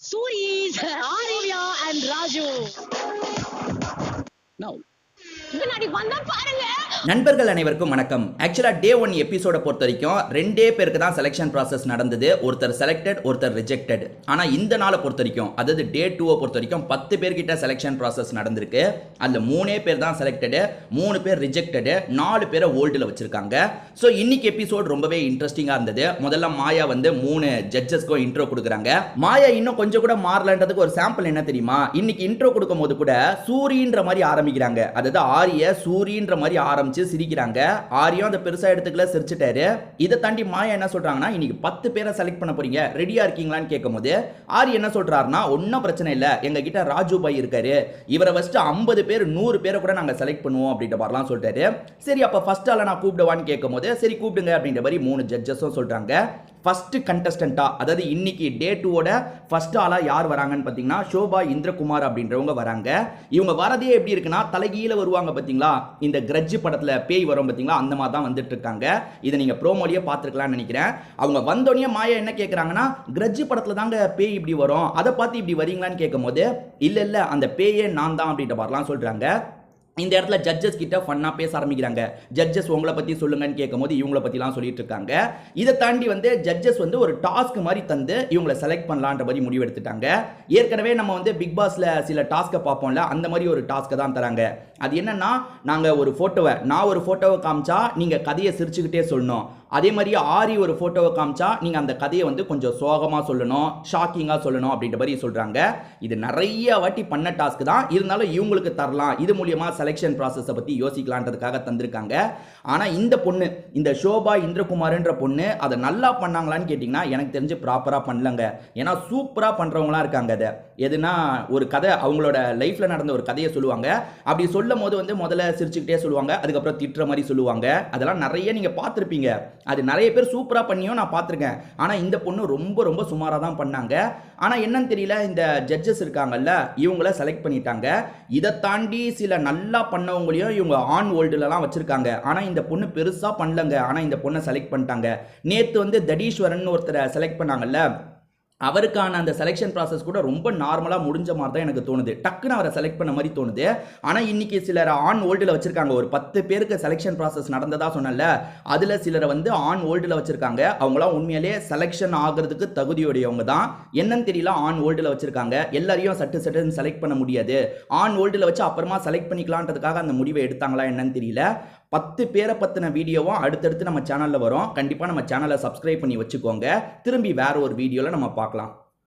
Suri's Arya and Raju. Now. பின்னாடி வந்தா பாருங்க. நண்பர்கள் அனைவருக்கும் வணக்கம். ஆக்சுவலா டே 1 எபிசோட பொறுத்த வரைக்கும் ரெண்டே பேருக்கு தான் செலெக்ஷன் ப்ராசஸ் நடந்தது. ஒருத்தர் செலக்டட், ஒருத்தர் ரிஜெக்டட். ஆனா இந்த நாளை பொறுத்த வரைக்கும், அதாவது டே 2 பொறுத்த வரைக்கும் 10 பேர்கிட்ட செலெக்ஷன் ப்ராசஸ் நடந்திருக்கு. அதுல 3 பேர் தான் செலக்டட், 3 பேர் ரிஜெக்டட், 4 பேரை ஹோல்டில் வச்சிருக்காங்க. ஸோ இன்னைக்கு எபிசோட் ரொம்பவே இன்ட்ரெஸ்டிங்கா இருந்தது. முதல்ல மாயா வந்து 3 ஜட்ஜஸ்க்கும் இன்ட்ரோ கொடுக்குறாங்க. மாயா இன்னும் கொஞ்சம் கூட மாறலன்றதுக்கு ஒரு சாம்பிள் என்ன தெரியுமா? இன்னைக்கு இன்ட்ரோ கொடுக்கும் போது கூட சூரின்ற மாதிரி ஆரம்பிக்கிறாங்க. அதாவது ஆரிய சூரின்ற மாதிரி ஆரம்பிச்சு சிரிக்கிறாங்க. ஆரியும் அதை பெருசா எடுத்துக்கல, சிரிச்சிட்டாரு. இதை தாண்டி மாயா என்ன சொல்றாங்கன்னா, இன்னைக்கு 10 பேரை செலக்ட் பண்ண போறீங்க, ரெடியா இருக்கீங்களான்னு கேட்கும்போது ஆரி என்ன சொல்றாருன்னா, ஒன்னும் பிரச்சனை இல்லை, எங்க கிட்ட ராஜு பாய் இருக்காரு, இவரை ஃபர்ஸ்ட் 50 பேர் 100 பேரை கூட நாங்க செலக்ட் பண்ணுவோம் அப்படின்ற மாதிரிலாம் சொல்லிட்டாரு. சரி அப்ப ஃபர்ஸ்ட் ஆள நான் கூப்பிடுவான்னு கேட்கும்போது சரி கூப்பிடுங்க அப்படின்ற மாதிரி 3 ஜட்ஜஸும் சொல்றாங்க. ஃபர்ஸ்ட் கண்டஸ்டண்டா, அதாவது இன்னைக்கு டே 2ஓட ஃபர்ஸ்ட் ஆளா யார் வராங்கன்னு பார்த்தீங்கன்னா ஷோபா இந்திரகுமார் அப்படின்றவங்க வராங்க. இவங்க வரதே எப்படி இருக்குன்னா, தலைகீழ வருவாங்க பார்த்தீங்களா, இந்த கிரட்ஜ் படத்துல பேய் வரும் பார்த்தீங்களா, அந்த மாதிரி தான் வந்துட்டு இருக்காங்க. இதை நீங்க ப்ரோமோலியே பார்த்துருக்கலாம்னு நினைக்கிறேன். அவங்க வந்தோடனே மாயா என்ன கேட்குறாங்கன்னா, கிரட்ஜ் படத்துல தாங்க பேய் இப்படி வரும், அதை பார்த்து இப்படி வரீங்களான்னு கேட்கும்போது இல்லை அந்த பேயே நான் தான் அப்படின்ற மாதிரிலாம் சொல்றாங்க. இந்த இடத்துல ஜட்ஜஸ் கிட்ட ஃபன்னா பேச ஆரம்பிக்கிறாங்க. ஜட்ஜஸ் உங்களை பத்தி சொல்லுங்கன்னு கேட்கும்போது இவங்களை பத்திலாம் சொல்லிட்டு இருக்காங்க. இதை தாண்டி வந்து ஜட்ஜஸ் வந்து ஒரு டாஸ்க் மாதிரி தந்து இவங்களை செலக்ட் பண்ணலான்ற மாதிரி முடிவு எடுத்துட்டாங்க. ஏற்கனவே நம்ம வந்து பிக் பாஸ்ல சில டாஸ்க்கை பார்ப்போம்ல, அந்த மாதிரி ஒரு டாஸ்க்கை தான் தராங்க. அது என்னன்னா, நான் ஒரு ஃபோட்டோவை காமிச்சா நீங்க கதையை சிரிச்சுக்கிட்டே சொல்லணும். அதே மாதிரி ஆரி ஒரு ஃபோட்டோவை காமிச்சா நீங்க அந்த கதையை வந்து கொஞ்சம் சோகமா சொல்லணும், ஷாக்கிங்கா சொல்லணும் அப்படின்ற மாதிரி சொல்றாங்க. இது நிறைய வாட்டி பண்ண டாஸ்க் தான், இருந்தாலும் இவங்களுக்கு தரலாம், இது மூலியமா செலெக்ஷன் ப்ராசஸை பத்தி யோசிக்கலான்றதுக்காக தந்திருக்காங்க. ஆனா இந்த பொண்ணு, இந்த ஷோபா இந்திரகுமார்ன்ற பொண்ணு அதை நல்லா பண்ணாங்களான்னு கேட்டீங்கன்னா எனக்கு தெரிஞ்சு ப்ராப்பரா பண்ணலங்க. ஏன்னா சூப்பரா பண்றவங்களா இருக்காங்க. அதை எதுனா ஒரு கதை, அவங்களோட லைஃப்ல நடந்த ஒரு கதையை சொல்லுவாங்க. அப்படி சொல்லும் போது வந்து முதல்ல சிரிச்சுக்கிட்டே சொல்லுவாங்க, அதுக்கப்புறம் திட்டுற மாதிரி சொல்லுவாங்க. அதெல்லாம் நிறைய நீங்க பார்த்துருப்பீங்க. அது நிறைய பேர் சூப்பரா பண்ணியும் நான் பார்த்துருக்கேன். ஆனா இந்த பொண்ணு ரொம்ப ரொம்ப சுமாரா தான் பண்ணாங்க. ஆனா என்னன்னு தெரியல, இந்த ஜட்ஜஸ் இருக்காங்கல்ல, இவங்கள செலக்ட் பண்ணிட்டாங்க. இதை தாண்டி சில நல்லா பண்ணவங்களையும் இவங்க ஆன் ஹோல்டுலலாம் வச்சிருக்காங்க. ஆனா இந்த பொண்ணு பெருசா பண்ணலங்க. ஆனா இந்த பொண்ணை செலக்ட் பண்ணிட்டாங்க. நேத்து வந்து தடீஸ்வரன் ஒருத்தரை செலக்ட் பண்ணாங்கல்ல, அவருக்கான அந்த செலெக்ஷன் ப்ராசஸ் கூட ரொம்ப நார்மலாக முடிஞ்ச மாதிரி தான் எனக்கு தோணுது. டக்குன்னு அவரை செலக்ட் பண்ண மாதிரி தோணுது. ஆனால் இன்னைக்கு சிலர் ஆன் ஹோல்டில் வச்சிருக்காங்க. ஒரு 10 பேருக்கு செலெக்ஷன் ப்ராசஸ் நடந்ததா சொன்னல, அதில் சிலரை வந்து ஆன் ஹோல்டில் வச்சிருக்காங்க. அவங்களாம் உண்மையிலே செலெக்ஷன் ஆகிறதுக்கு தகுதியுடையவங்க தான். என்னன்னு தெரியல, ஆன் ஹோல்டில் வச்சிருக்காங்க. எல்லாரையும் சட்டுன்னு செலக்ட் பண்ண முடியாது. ஆன் ஹோல்டில் வச்சு அப்புறமா செலக்ட் பண்ணிக்கலான்றதுக்காக அந்த முடிவை எடுத்தாங்களா என்னன்னு தெரியல. 10 பேரை பற்றின வீடியோவும் அடுத்தடுத்து நம்ம சேனலில் வரும். கண்டிப்பாக நம்ம சேனலை சப்ஸ்கிரைப் பண்ணி வச்சுக்கோங்க. திரும்பி வேற ஒரு வீடியோவில் நம்ம பார்க்கலாம்.